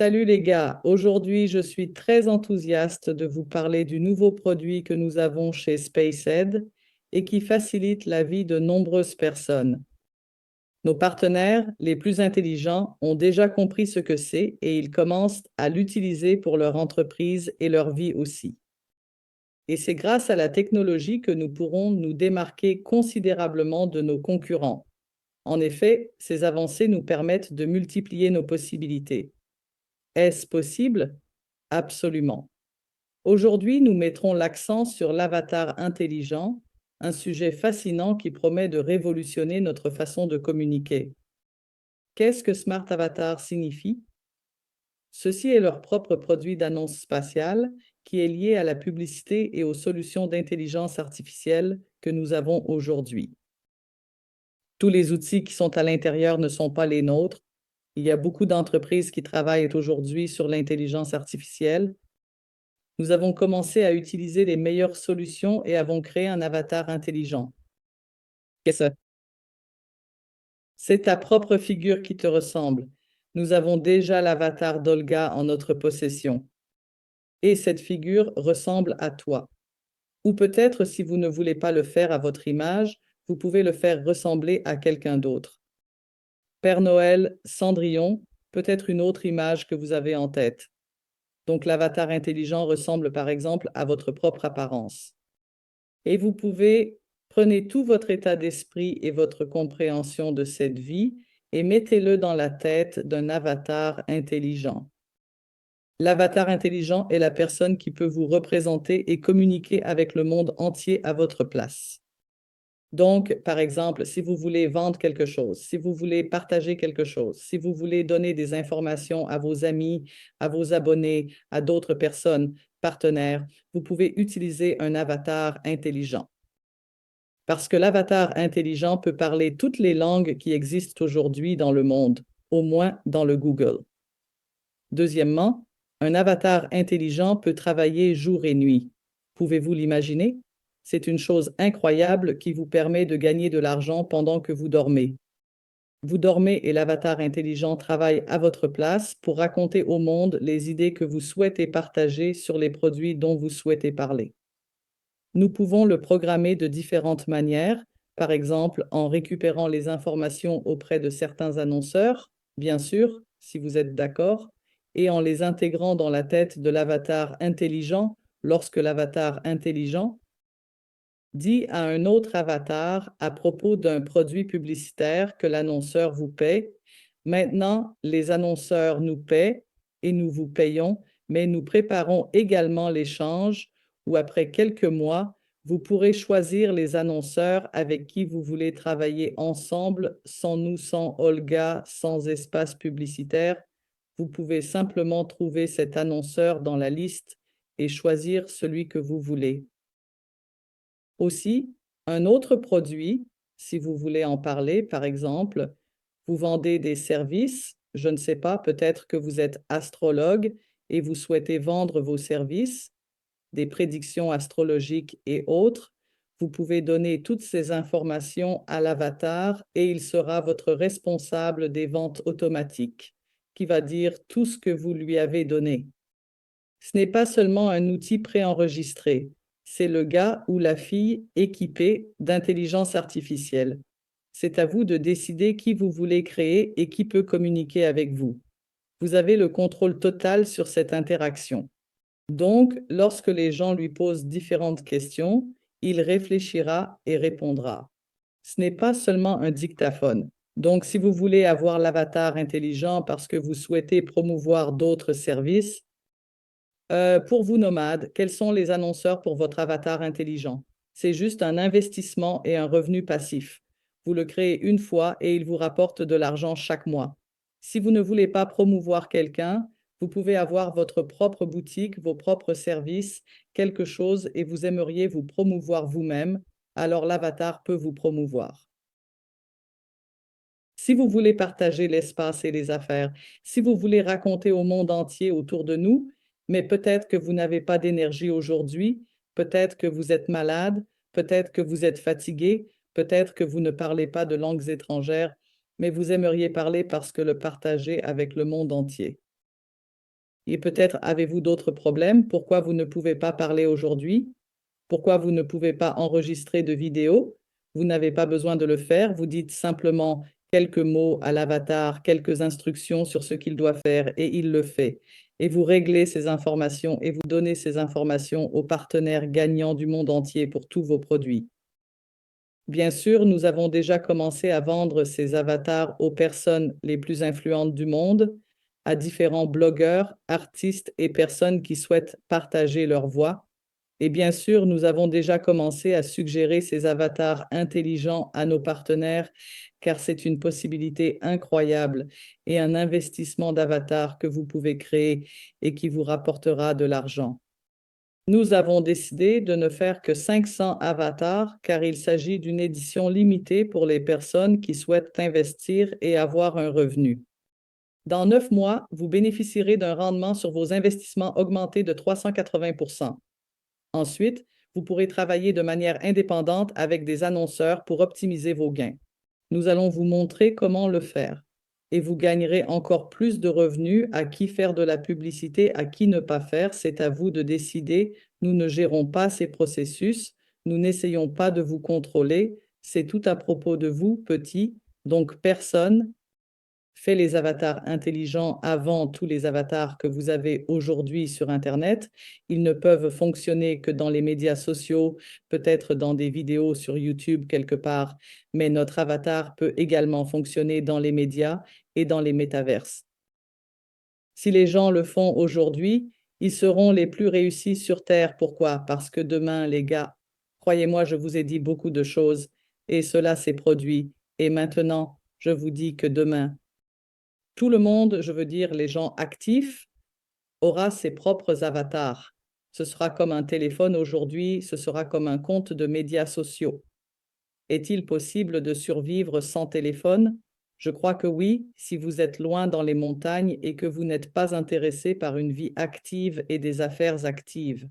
Salut les gars, aujourd'hui je suis très enthousiaste de vous parler du nouveau produit que nous avons chez SpaceEd et qui facilite la vie de nombreuses personnes. Nos partenaires les plus intelligents ont déjà compris ce que c'est et ils commencent à l'utiliser pour leur entreprise et leur vie aussi. Et c'est grâce à la technologie que nous pourrons nous démarquer considérablement de nos concurrents. En effet, ces avancées nous permettent de multiplier nos possibilités. Est-ce possible? Absolument. Aujourd'hui, nous mettrons l'accent sur l'avatar intelligent, un sujet fascinant qui promet de révolutionner notre façon de communiquer. Qu'est-ce que Smart Avatar signifie? Ceci est leur propre produit d'annonce spatiale qui est lié à la publicité et aux solutions d'intelligence artificielle que nous avons aujourd'hui. Tous les outils qui sont à l'intérieur ne sont pas les nôtres. Il y a beaucoup d'entreprises qui travaillent aujourd'hui sur l'intelligence artificielle. Nous avons commencé à utiliser les meilleures solutions et avons créé un avatar intelligent. Qu'est-ce que c'est ta propre figure qui te ressemble. Nous avons déjà l'avatar d'Olga en notre possession. Et cette figure ressemble à toi. Ou peut-être, si vous ne voulez pas le faire à votre image, vous pouvez le faire ressembler à quelqu'un d'autre. Père Noël, Cendrillon, peut-être une autre image que vous avez en tête. Donc l'avatar intelligent ressemble par exemple à votre propre apparence. Et vous pouvez, prenez tout votre état d'esprit et votre compréhension de cette vie et mettez-le dans la tête d'un avatar intelligent. L'avatar intelligent est la personne qui peut vous représenter et communiquer avec le monde entier à votre place. Donc, par exemple, si vous voulez vendre quelque chose, si vous voulez partager quelque chose, si vous voulez donner des informations à vos amis, à vos abonnés, à d'autres personnes, partenaires, vous pouvez utiliser un avatar intelligent. Parce que l'avatar intelligent peut parler toutes les langues qui existent aujourd'hui dans le monde, au moins dans le Google. Deuxièmement, un avatar intelligent peut travailler jour et nuit. Pouvez-vous l'imaginer? C'est une chose incroyable qui vous permet de gagner de l'argent pendant que vous dormez. Vous dormez et l'avatar intelligent travaille à votre place pour raconter au monde les idées que vous souhaitez partager sur les produits dont vous souhaitez parler. Nous pouvons le programmer de différentes manières, par exemple en récupérant les informations auprès de certains annonceurs, bien sûr, si vous êtes d'accord, et en les intégrant dans la tête de l'avatar intelligent lorsque l'avatar intelligent dit à un autre avatar à propos d'un produit publicitaire que l'annonceur vous paie. Maintenant, les annonceurs nous paient et nous vous payons, mais nous préparons également l'échange où après quelques mois, vous pourrez choisir les annonceurs avec qui vous voulez travailler ensemble, sans nous, sans Olga, sans espace publicitaire. Vous pouvez simplement trouver cet annonceur dans la liste et choisir celui que vous voulez. Aussi, un autre produit, si vous voulez en parler, par exemple, vous vendez des services, je ne sais pas, peut-être que vous êtes astrologue et vous souhaitez vendre vos services, des prédictions astrologiques et autres, vous pouvez donner toutes ces informations à l'avatar et il sera votre responsable des ventes automatiques, qui va dire tout ce que vous lui avez donné. Ce n'est pas seulement un outil préenregistré, c'est le gars ou la fille équipé d'intelligence artificielle. C'est à vous de décider qui vous voulez créer et qui peut communiquer avec vous. Vous avez le contrôle total sur cette interaction. Donc, lorsque les gens lui posent différentes questions, il réfléchira et répondra. Ce n'est pas seulement un dictaphone. Donc, si vous voulez avoir l'avatar intelligent parce que vous souhaitez promouvoir d'autres services, pour vous, nomades, quels sont les annonceurs pour votre avatar intelligent? C'est juste un investissement et un revenu passif. Vous le créez une fois et il vous rapporte de l'argent chaque mois. Si vous ne voulez pas promouvoir quelqu'un, vous pouvez avoir votre propre boutique, vos propres services, quelque chose et vous aimeriez vous promouvoir vous-même, alors l'avatar peut vous promouvoir. Si vous voulez partager l'espace et les affaires, si vous voulez raconter au monde entier autour de nous, mais peut-être que vous n'avez pas d'énergie aujourd'hui, peut-être que vous êtes malade, peut-être que vous êtes fatigué, peut-être que vous ne parlez pas de langues étrangères, mais vous aimeriez parler parce que le partager avec le monde entier. Et peut-être avez-vous d'autres problèmes? Pourquoi vous ne pouvez pas parler aujourd'hui? Pourquoi vous ne pouvez pas enregistrer de vidéo? Vous n'avez pas besoin de le faire. Vous dites simplement quelques mots à l'avatar, quelques instructions sur ce qu'il doit faire et il le fait. Et vous réglez ces informations et vous donnez ces informations aux partenaires gagnants du monde entier pour tous vos produits. Bien sûr, nous avons déjà commencé à vendre ces avatars aux personnes les plus influentes du monde, à différents blogueurs, artistes et personnes qui souhaitent partager leur voix. Et bien sûr, nous avons déjà commencé à suggérer ces avatars intelligents à nos partenaires, car c'est une possibilité incroyable et un investissement d'avatar que vous pouvez créer et qui vous rapportera de l'argent. Nous avons décidé de ne faire que 500 avatars car il s'agit d'une édition limitée pour les personnes qui souhaitent investir et avoir un revenu. Dans 9 mois, vous bénéficierez d'un rendement sur vos investissements augmenté de 380%. Ensuite, vous pourrez travailler de manière indépendante avec des annonceurs pour optimiser vos gains. Nous allons vous montrer comment le faire et vous gagnerez encore plus de revenus, à qui faire de la publicité, à qui ne pas faire, c'est à vous de décider. Nous ne gérons pas ces processus, nous n'essayons pas de vous contrôler, c'est tout à propos de vous, petit, donc personne fait les avatars intelligents avant tous les avatars que vous avez aujourd'hui sur Internet. Ils ne peuvent fonctionner que dans les médias sociaux, peut-être dans des vidéos sur YouTube quelque part, mais notre avatar peut également fonctionner dans les médias et dans les métaverses. Si les gens le font aujourd'hui, ils seront les plus réussis sur Terre. Pourquoi? Parce que demain, les gars, croyez-moi, je vous ai dit beaucoup de choses et cela s'est produit. Et maintenant, je vous dis que demain, tout le monde, je veux dire les gens actifs, aura ses propres avatars. Ce sera comme un téléphone aujourd'hui, ce sera comme un compte de médias sociaux. Est-il possible de survivre sans téléphone? Je crois que oui, si vous êtes loin dans les montagnes et que vous n'êtes pas intéressé par une vie active et des affaires actives.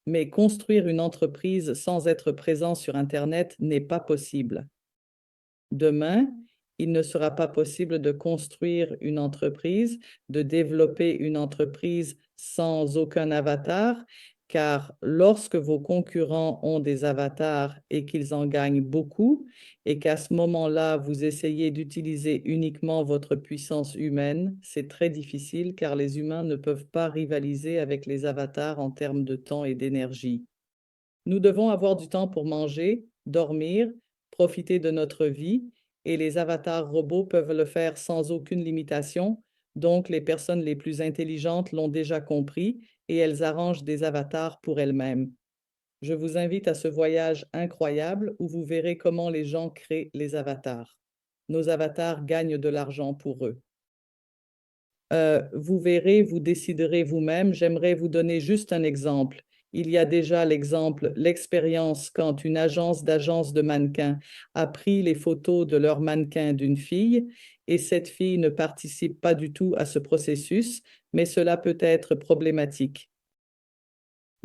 Mais construire une entreprise sans être présent sur Internet n'est pas possible. Demain, il ne sera pas possible de construire une entreprise, de développer une entreprise sans aucun avatar, car lorsque vos concurrents ont des avatars et qu'ils en gagnent beaucoup, et qu'à ce moment-là, vous essayez d'utiliser uniquement votre puissance humaine, c'est très difficile car les humains ne peuvent pas rivaliser avec les avatars en termes de temps et d'énergie. Nous devons avoir du temps pour manger, dormir, profiter de notre vie, et les avatars robots peuvent le faire sans aucune limitation. Donc, les personnes les plus intelligentes l'ont déjà compris et elles arrangent des avatars pour elles-mêmes. Je vous invite à ce voyage incroyable où vous verrez comment les gens créent les avatars. Nos avatars gagnent de l'argent pour eux. Vous verrez, vous déciderez vous-même. J'aimerais vous donner juste un exemple. Il y a déjà l'expérience quand une agence de mannequins a pris les photos de leur mannequin d'une fille et cette fille ne participe pas du tout à ce processus, mais cela peut être problématique.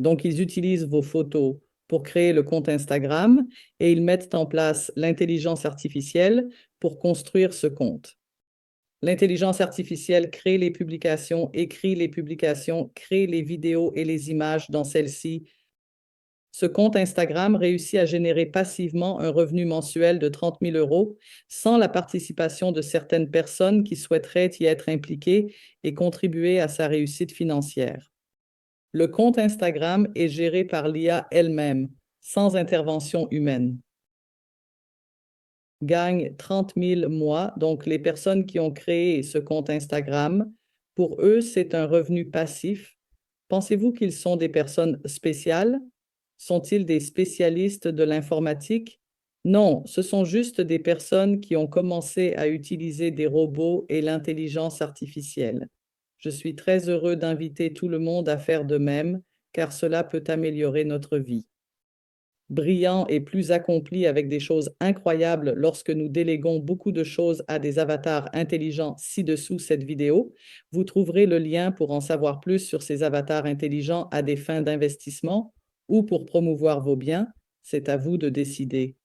Donc, ils utilisent vos photos pour créer le compte Instagram et ils mettent en place l'intelligence artificielle pour construire ce compte. L'intelligence artificielle crée les publications, écrit les publications, crée les vidéos et les images dans celles-ci. Ce compte Instagram réussit à générer passivement un revenu mensuel de 30 000 € sans la participation de certaines personnes qui souhaiteraient y être impliquées et contribuer à sa réussite financière. Le compte Instagram est géré par l'IA elle-même, sans intervention humaine. Gagnent 30 000 mois. Donc, les personnes qui ont créé ce compte Instagram, pour eux, c'est un revenu passif. Pensez-vous qu'ils sont des personnes spéciales? Sont-ils des spécialistes de l'informatique? Non, ce sont juste des personnes qui ont commencé à utiliser des robots et l'intelligence artificielle. Je suis très heureux d'inviter tout le monde à faire de même, car cela peut améliorer notre vie. Brillant et plus accompli avec des choses incroyables lorsque nous déléguons beaucoup de choses à des avatars intelligents ci-dessous cette vidéo. Vous trouverez le lien pour en savoir plus sur ces avatars intelligents à des fins d'investissement ou pour promouvoir vos biens. C'est à vous de décider.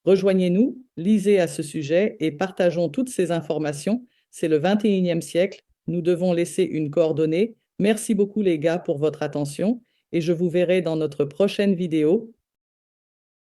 Rejoignez-nous, lisez à ce sujet et partageons toutes ces informations. C'est le 21e siècle. nous devons laisser une coordonnée. Merci beaucoup les gars pour votre attention et je vous verrai dans notre prochaine vidéo.